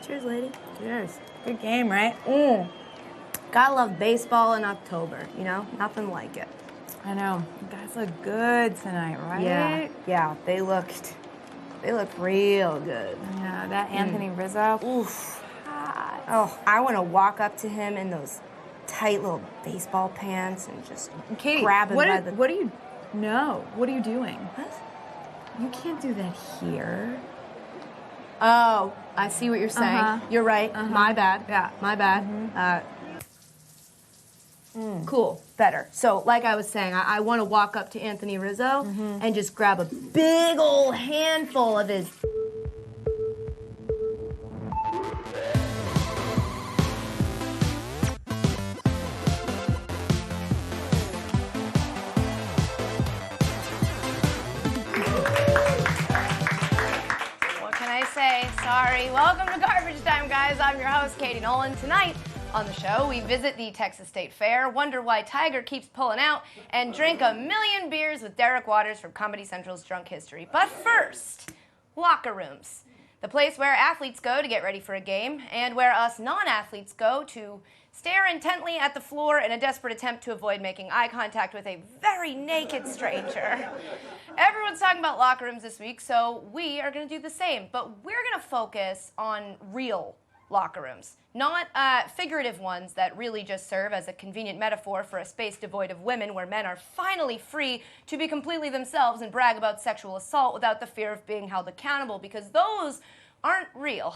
Cheers, lady. Cheers. Good game, right? Gotta love baseball in October, you know? Nothing like it. I know. You guys look good tonight, right? Yeah, they looked real good. Yeah, that Anthony Rizzo. Oof. Hot. Oh, I want to walk up to him in those tight little baseball pants and just Katie, grab him by the... what do you... No. What are you doing? What? You can't do that here. Oh, I see what you're saying. You're right. My bad. Yeah. My bad. Cool. Better. So, like I was saying, I want to walk up to Anthony Rizzo and just grab a big old handful of his... What can I say? Sorry. Welcome to Garbage Time, guys. I'm your host, Katie Nolan. Tonight on the show, we visit the Texas State Fair, wonder why Tiger keeps pulling out, and drink a million beers with Derek Waters from Comedy Central's Drunk History. But first, locker rooms. The place where athletes go to get ready for a game, and where us non-athletes go to stare intently at the floor in a desperate attempt to avoid making eye contact with a very naked stranger. Everyone's talking about locker rooms this week, so we are going to do the same. But we're going to focus on real locker rooms, not figurative ones that really just serve as a convenient metaphor for a space devoid of women where men are finally free to be completely themselves and brag about sexual assault without the fear of being held accountable, because those aren't real.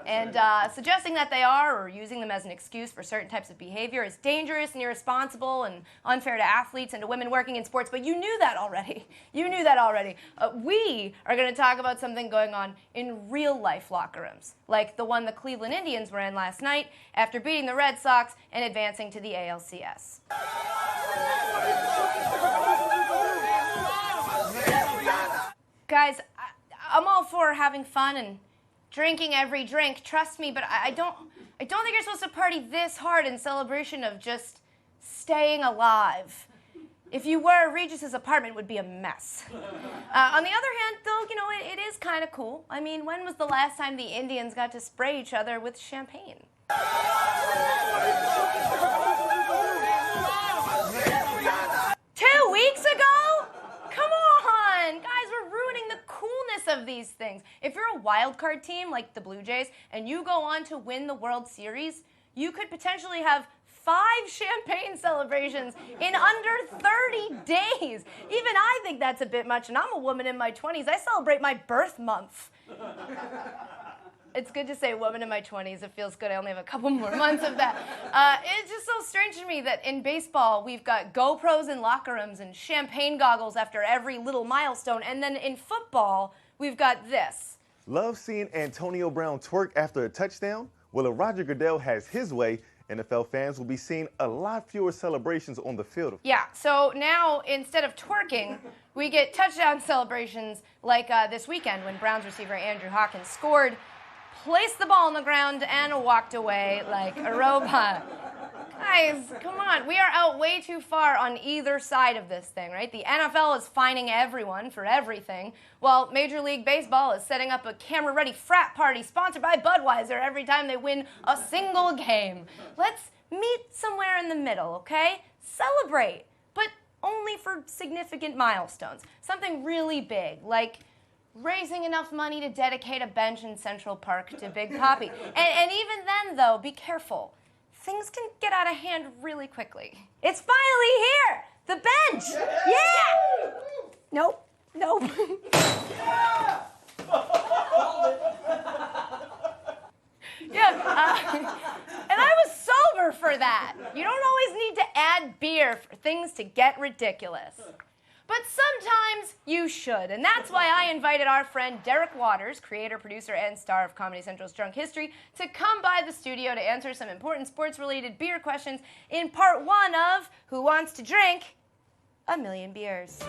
And suggesting that they are, or using them as an excuse for certain types of behavior, is dangerous and irresponsible and unfair to athletes and to women working in sports. But you knew that already. You knew that already. We are going to talk about something going on in real life locker rooms, like the one the Cleveland Indians were in last night after beating the Red Sox and advancing to the ALCS. Guys, I'm all for having fun and drinking every drink, trust me, but I don't think you're supposed to party this hard in celebration of just staying alive. If you were, Regis's apartment would be a mess. On the other hand, though, you know, it is kind of cool. I mean, when was the last time the Indians got to spray each other with champagne? 2 weeks ago? Come on! Guys, we're ruining the coolness of these things. If you're a wild card team like the Blue Jays and you go on to win the World Series, you could potentially have 5 champagne celebrations in under 30 days. Even I think that's a bit much, and I'm a woman in my 20s. I celebrate my birth month. It's good to say woman in my 20s. It feels good. I only have a couple more months of that. It's just so strange to me that in baseball, we've got GoPros in locker rooms and champagne goggles after every little milestone. And then in football, we've got this. Love seeing Antonio Brown twerk after a touchdown? Well, if Roger Goodell has his way, NFL fans will be seeing a lot fewer celebrations on the field. Yeah, so now instead of twerking, we get touchdown celebrations like this weekend when Browns receiver Andrew Hawkins scored, placed the ball on the ground, and walked away like a robot. Guys, come on. We are out way too far on either side of this thing, right? The NFL is fining everyone for everything, while Major League Baseball is setting up a camera-ready frat party sponsored by Budweiser every time they win a single game. Let's meet somewhere in the middle, okay? Celebrate, but only for significant milestones. Something really big, like raising enough money to dedicate a bench in Central Park to Big Papi. And even then, though, be careful. Things can get out of hand really quickly. It's finally here! The bench! Yeah! Nope. And I was sober for that. You don't always need to add beer for things to get ridiculous. But sometimes you should, and that's why I invited our friend Derek Waters, creator, producer, and star of Comedy Central's Drunk History, to come by the studio to answer some important sports-related beer questions in part 1 of Who Wants to Drink a Million Beers.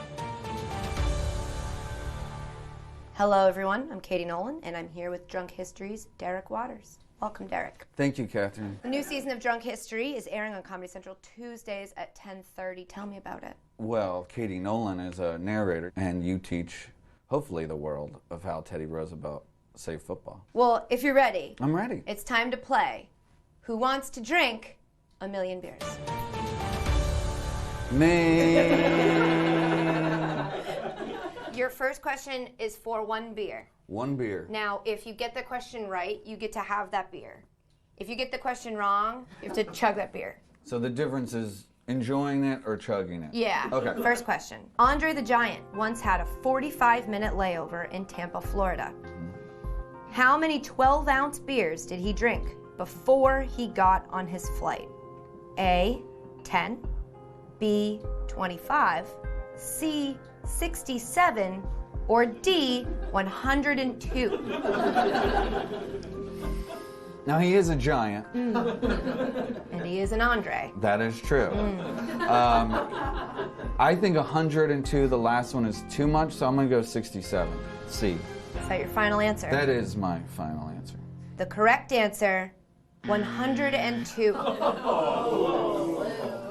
Hello, everyone. I'm Katie Nolan, and I'm here with Drunk History's Derek Waters. Welcome, Derek. Thank you, Catherine. The new season of Drunk History is airing on Comedy Central Tuesdays at 10:30. Tell me about it. Well, Katie Nolan is a narrator, and you teach, hopefully, the world of how Teddy Roosevelt say football. Well, if you're ready, I'm ready. it's time to play Who Wants to Drink a Million Beers? Man. Your first question is for 1 beer. 1 beer. Now, if you get the question right, you get to have that beer. If you get the question wrong, you have to chug that beer. So the difference is enjoying it or chugging it? Yeah. Okay. First question. Andre the Giant once had a 45-minute layover in Tampa, Florida. How many 12-ounce beers did he drink before he got on his flight? A, 10, B, 25, C, 67, or D, 102? Now he is a giant. And he is an Andre. That is true. I think 102, the last one, is too much, so I'm going to go 67. C. Is that your final answer? That is my final answer. The correct answer, 102.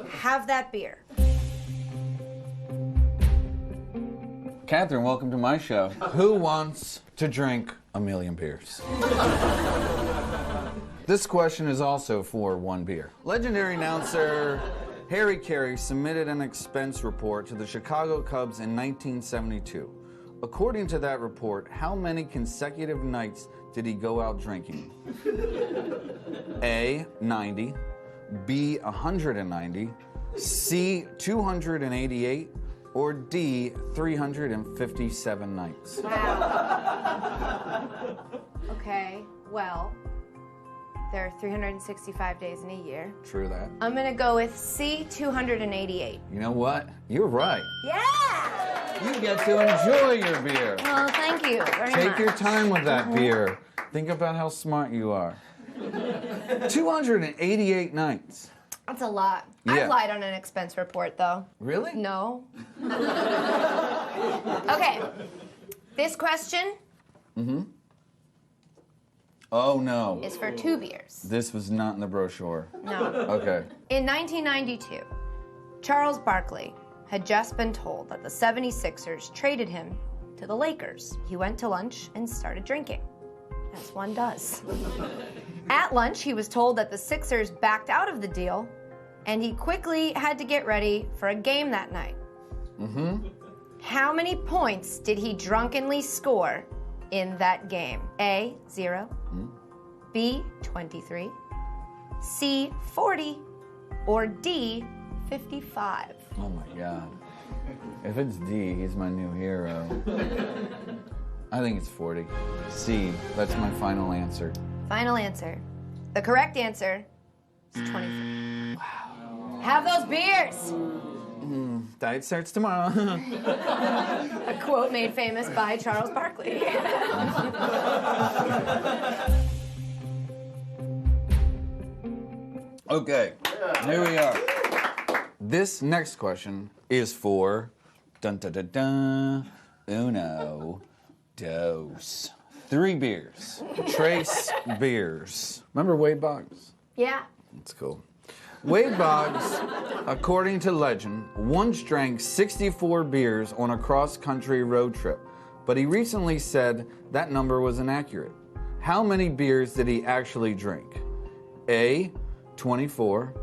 Have that beer. Catherine, welcome to my show. Who wants to drink a million beers? This question is also for 1 beer. Legendary announcer Harry Carey submitted an expense report to the Chicago Cubs in 1972. According to that report, how many consecutive nights did he go out drinking? A, 90, B, 190, C, 288, or D, 357 nights? Okay, well, there are 365 days in a year. True that. I'm gonna go with C, 288. You know what? You're right. Yeah! You get to enjoy your beer. Well, thank you very much. Take your time with that beer. Think about how smart you are. 288 nights. That's a lot. Yeah. I've lied on an expense report, though. Really? No. Okay. This question Oh no. is for 2 beers. This was not in the brochure. No. Okay. In 1992, Charles Barkley had just been told that the 76ers traded him to the Lakers. He went to lunch and started drinking, as one does. At lunch, he was told that the Sixers backed out of the deal, and he quickly had to get ready for a game that night. How many points did he drunkenly score in that game? A, 0, B, 23, C, 40, or D, 55? Oh my God. If it's D, he's my new hero. I think it's 40. C. That's my final answer. Final answer. The correct answer is 23. Wow. Have those beers! Diet starts tomorrow. A quote made famous by Charles Barkley. Okay, here we are. This next question is for dun dun dun dun uno dos. 3 beers. Trace beers. Remember Wade Boggs? Yeah. That's cool. Wade Boggs, according to legend, once drank 64 beers on a cross-country road trip, but he recently said that number was inaccurate. How many beers did he actually drink? A, 24,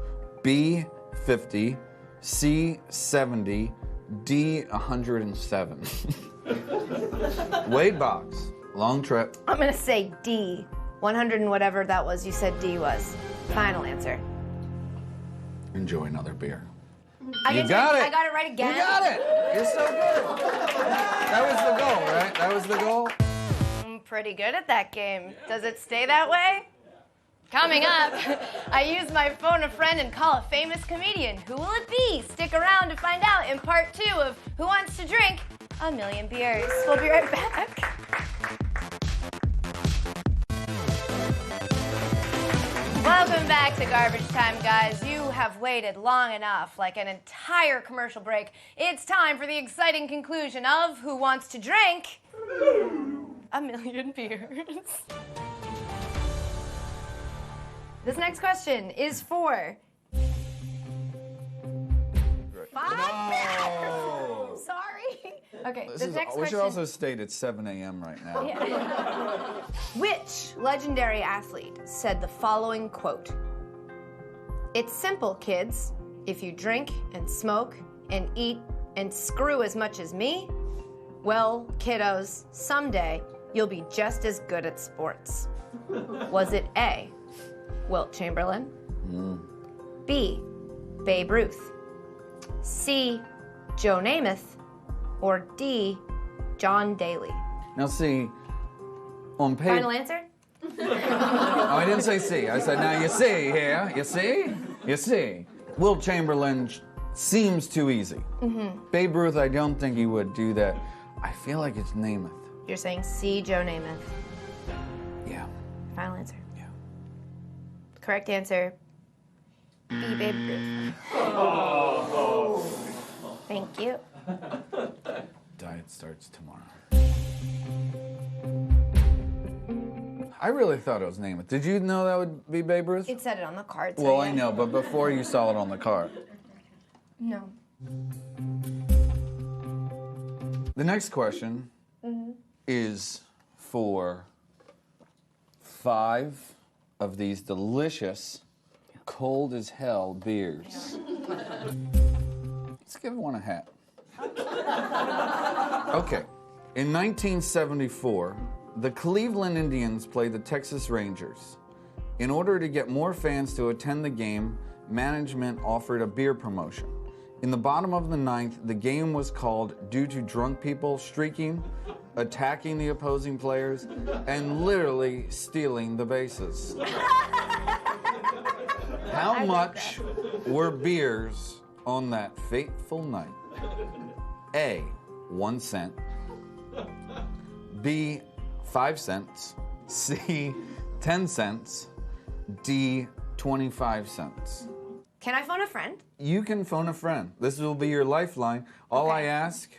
B, 50, C, 70, D, 107. Wade Boggs, long trip. I'm gonna say D. 100 and whatever that was, you said D was. Final answer. Enjoy another beer. I got it. I got it right again. You got it. You're so good. That was the goal, right? That was the goal? I'm pretty good at that game. Does it stay that way? Coming up, I use my phone a friend and call a famous comedian. Who will it be? Stick around to find out in part 2 of Who Wants to Drink a Million Beers. We'll be right back. Welcome back to Garbage Time, guys. You have waited long enough, like an entire commercial break. It's time for the exciting conclusion of Who Wants to Drink a Million Beers. This next question is for 5 beers. Sorry. Okay, This this is, next we should question. also state it's 7 a.m. right now. Which legendary athlete said the following quote? It's simple, kids. If you drink and smoke and eat and screw as much as me, well, kiddos, someday you'll be just as good at sports. Was it A, Wilt Chamberlain? B, Babe Ruth? C, Joe Namath? Or D, John Daly? Now see, on paper. Final answer? Oh, I didn't say C. I said, now you see here. You see? You see. Wilt Chamberlain seems too easy. Babe Ruth, I don't think he would do that. I feel like it's Namath. You're saying C, Joe Namath. Yeah. Final answer. Yeah. Correct answer, B, Babe Ruth. Thank you. Diet starts tomorrow. I really thought it was Namath. Did you know that would be Babe Ruth? It said it on the card. So Well, yeah. I know, but before you saw it on the card. No. The next question is for 5 of these delicious, cold as hell beers. Let's give one a hat. Okay. In 1974, the Cleveland Indians played the Texas Rangers. In order to get more fans to attend the game, management offered a beer promotion. In the bottom of the 9th, the game was called due to drunk people streaking, attacking the opposing players, and literally stealing the bases. How much were beers on that fateful night? A, 1 cent. B, 5 cents. C, 10 cents. D, 25 cents. Can I phone a friend? You can phone a friend. This will be your lifeline. All I Okay. ask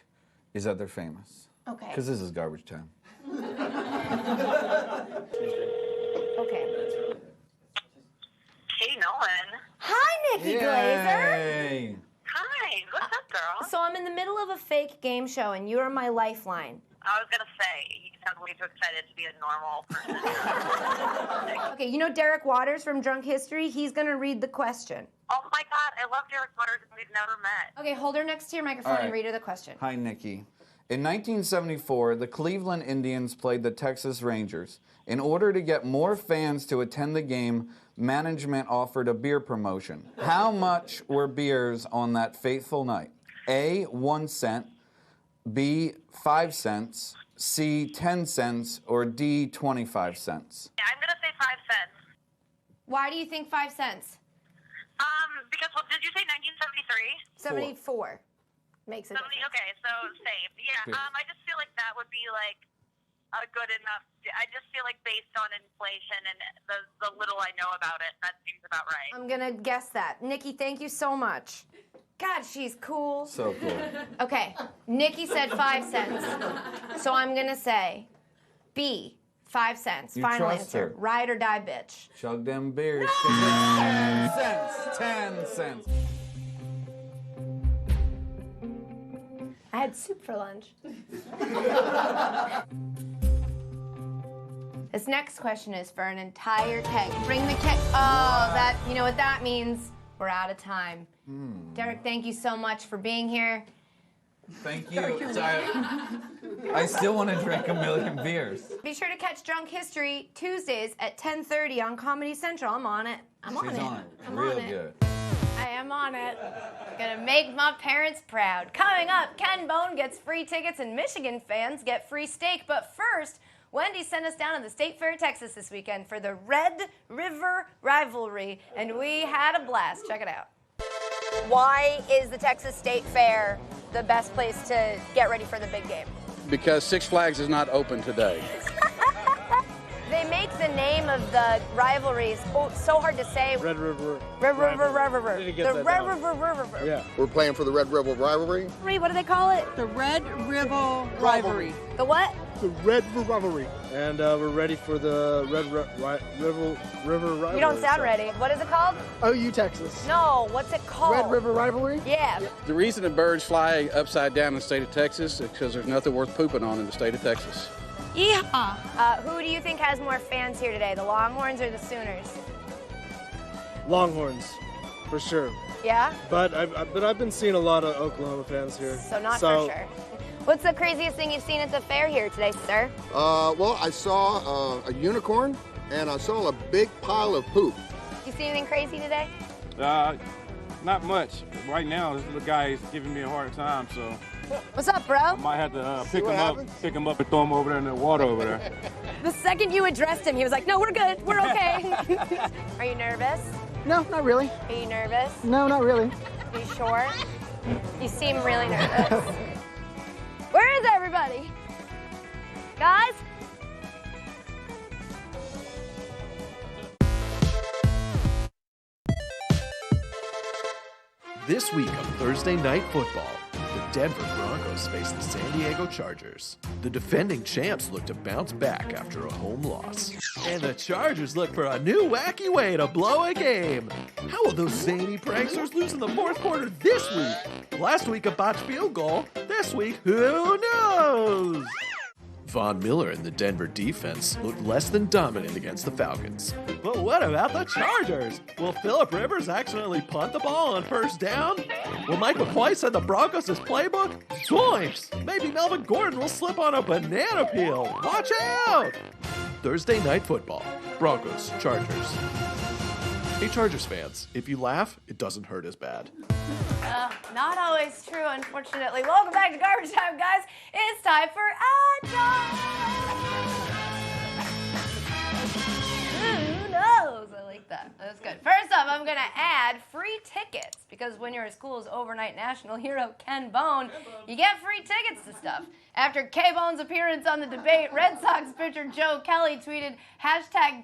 is that they're famous. Okay. Because this is garbage time. Okay. Hey, Nolan. Hi, Nikki Glazer. Yay! Hi. What's up, girl? So I'm in the middle of a fake game show, and you are my lifeline. I was going to say, you sound way too excited to be a normal person. Okay, you know Derek Waters from Drunk History? He's gonna read the question. Oh, my God. I love Derek Waters, and we've never met. Okay, hold her next to your microphone All and right. read her the question. Hi, Nikki. In 1974, the Cleveland Indians played the Texas Rangers. In order to get more fans to attend the game, management offered a beer promotion. How much were beers on that fateful night? A, 1 cent. B, 5 cents. C, 10 cents. Or D, 25 cents. Yeah, I'm going to say 5 cents. Why do you think 5 cents? Because, well, did you say 1973? 74 makes it. Okay, so safe. Yeah, I just feel like that would be, like, a good enough. I just feel like based on inflation and the little I know about it, that seems about right. I'm gonna guess that. Nikki, thank you so much. God, she's cool. So cool. Okay, Nikki said 5 cents. So I'm gonna say B, 5 cents. You Final trust answer. her. Ride or die, bitch. Chug them beers. 10 cents. 10 cents. I had soup for lunch. This next question is for an entire keg. Bring the keg. Oh, that, you know what that means? We're out of time. Derek, thank you so much for being here. Thank you. I still want to drink a million beers. Be sure to catch Drunk History Tuesdays at 10:30 on Comedy Central. I'm on it. I'm on She's it. on it. I'm Real on it. good. I am on it. Gonna make my parents proud. Coming up, Ken Bone gets free tickets and Michigan fans get free steak. But first, Wendy sent us down to the State Fair, Texas this weekend for the Red River Rivalry, and we had a blast. Check it out. Why is the Texas State Fair the best place to get ready for the big game? Because Six Flags is not open today. They make the name of the rivalries so hard to say. Red River. River. Need to get The that Red down. River. Yeah. We're playing for the Red Rebel Rivalry. What do they call it? The Red River Rivalry. The what? The Red River Rivalry. and we're ready for the River Rivalry. You don't sound ready. What is it called? OU Texas. No, what's it called? Red River Rivalry? Yeah. The reason the birds fly upside down in the state of Texas is because there's nothing worth pooping on in the state of Texas. Yeehaw. Who do you think has more fans here today, the Longhorns or the Sooners? Longhorns, for sure. Yeah? But I've been seeing a lot of Oklahoma fans here. So not for sure. What's the craziest thing you've seen at the fair here today, sir? Well, I saw a unicorn, and I saw a big pile of poop. You see anything crazy today? Not much. Right now, this little guy is giving me a hard time, so What's up, bro? I might have to pick him up and throw him over there in the water over there. The second you addressed him, he was like, no, we're good. We're okay. Are you nervous? No, not really. Are you nervous? No, not really. Are you sure? You seem really nervous. Where is everybody? Guys? This week on Thursday Night Football, the Denver Broncos face the San Diego Chargers. The defending champs look to bounce back after a home loss. And the Chargers look for a new wacky way to blow a game. How will those zany pranksters lose in the fourth quarter this week? Last week a botched field goal. This week, who knows? Von Miller and the Denver defense looked less than dominant against the Falcons. But what about the Chargers? Will Phillip Rivers accidentally punt the ball on first down? Will Mike McCoy send the Broncos his playbook? Zoinks! Maybe Melvin Gordon will slip on a banana peel. Watch out! Thursday Night Football. Broncos, Chargers. Hey Chargers fans, if you laugh, it doesn't hurt as bad. Not always true, unfortunately. Welcome back to Garbage Time, guys. It's time for Who knows? I like that. That's good. First off, I'm going to add free tickets because when you're a school's overnight national hero, Ken Bone, you get free tickets to stuff. After K-Bone's appearance on the debate, Red Sox pitcher Joe Kelly tweeted,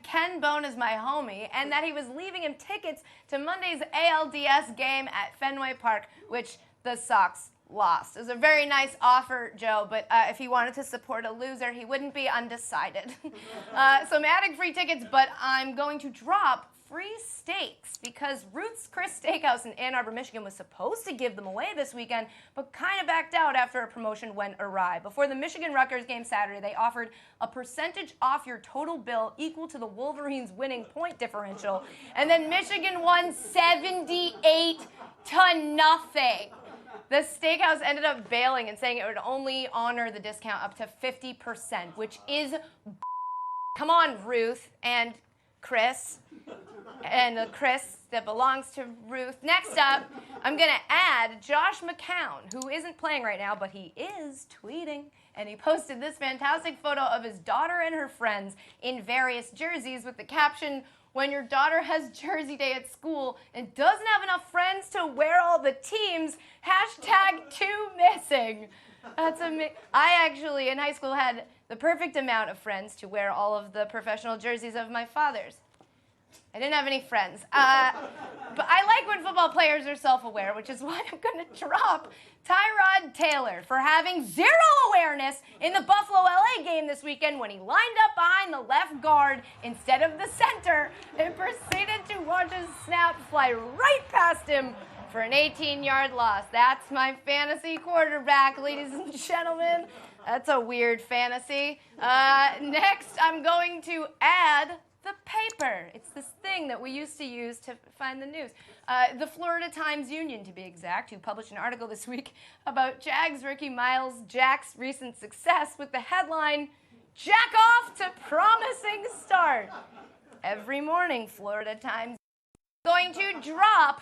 #Ken Bone is my homie, and that he was leaving him tickets to Monday's ALDS game at Fenway Park, which the Sox lost. It was a very nice offer, Joe, but if he wanted to support a loser, he wouldn't be undecided. So I'm adding free tickets, but I'm going to drop free steaks because Ruth's Chris Steakhouse in Ann Arbor, Michigan was supposed to give them away this weekend, but kind of backed out after a promotion went awry. Before the Michigan-Rutgers game Saturday, they offered a percentage off your total bill equal to the Wolverines' winning point differential, and then Michigan won 78-0. The steakhouse ended up bailing and saying it would only honor the discount up to 50%, which is come on, Ruth and Chris. And the Chris that belongs to Ruth. Next up, I'm going to add Josh McCown, who isn't playing right now, but he is tweeting. And he posted this fantastic photo of his daughter and her friends in various jerseys with the caption, "When your daughter has jersey day at school and doesn't have enough friends to wear all the teams, #2missing." That's amazing. I actually, in high school, had the perfect amount of friends to wear all of the professional jerseys of my father's. I didn't have any friends. But I like when football players are self-aware, which is why I'm going to drop Tyrod Taylor for having zero awareness in the Buffalo-LA game this weekend when he lined up behind the left guard instead of the center and proceeded to watch his snap fly right past him for an 18-yard loss. That's my fantasy quarterback, ladies and gentlemen. That's a weird fantasy. Next, I'm going to add the paper. It's this thing that we used to use to find the news. The Florida Times-Union, to be exact, who published an article this week about Jags Ricky Miles Jack's recent success with the headline, "Jack off to promising start." Every morning, Florida Times is going to drop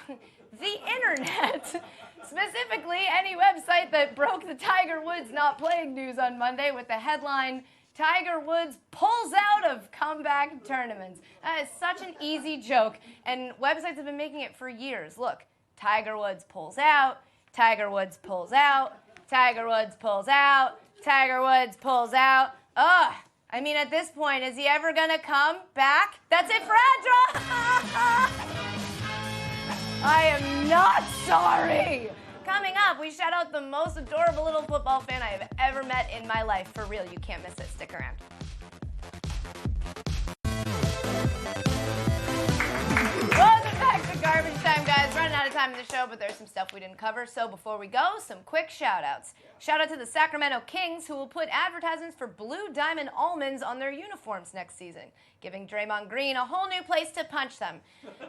the internet. Specifically, any website that broke the Tiger Woods not playing news on Monday with the headline, "Tiger Woods pulls out of comeback tournaments." That is such an easy joke, and websites have been making it for years. Look, Tiger Woods pulls out, Tiger Woods pulls out, Tiger Woods pulls out, Tiger Woods pulls out. Ugh, I mean, at this point, is he ever gonna come back? That's it for Ad Draw. I am not sorry. Coming up, we shout out the most adorable little football fan I have ever met in my life. For real, you can't miss it. Stick around. time of the show, but there's some stuff we didn't cover. So before we go, some quick shout-outs. Shout out to the Sacramento Kings, who will put advertisements for Blue Diamond almonds on their uniforms next season, giving Draymond Green a whole new place to punch them.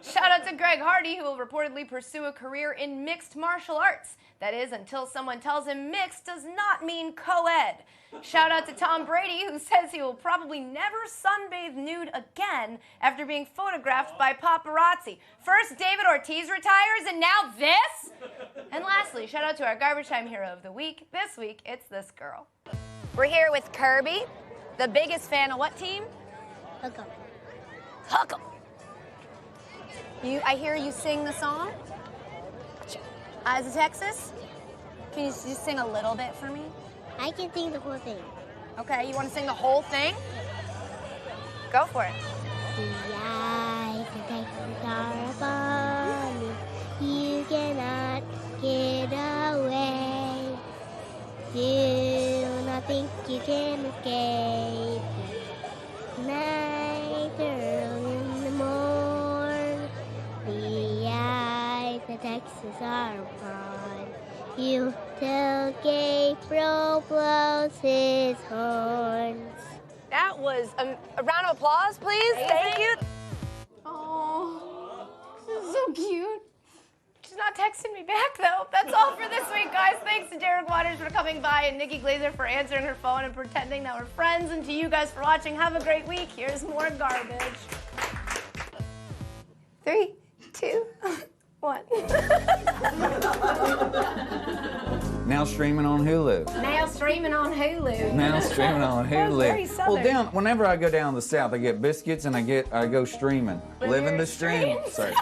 Shout out to Greg Hardy, who will reportedly pursue a career in mixed martial arts. That is, until someone tells him mixed does not mean co-ed. Shout out to Tom Brady, who says he will probably never sunbathe nude again after being photographed by paparazzi. First, David Ortiz retires, and now this? And lastly, shout out to our Garbage Time Hero of the Week. This week, it's this girl. We're here with Kirby, the biggest fan of what team? Hook 'em. Hook 'em. I hear you sing the song. As a Texas, can you just sing a little bit for me? I can sing the whole thing. Okay, you want to sing the whole thing? Go for it. The eyes of Texas are upon me. You cannot get away. Do not think you can escape. Night early in the morn. The eyes of Texas are upon you till Gabriel blows his horns. That was a round of applause, please. Thank you. Oh, this is so cute. She's not texting me back, though. That's all for this week, guys. Thanks to Derek Waters for coming by and Nikki Glazer for answering her phone and pretending that we're friends. And to you guys for watching. Have a great week. Here's more garbage. 3, 2, 1. Now streaming on Hulu. Now streaming on Hulu. Now streaming on That was very Hulu. Well, southern. whenever I go down the south, I get biscuits and I go streaming. Living the stream. Sorry.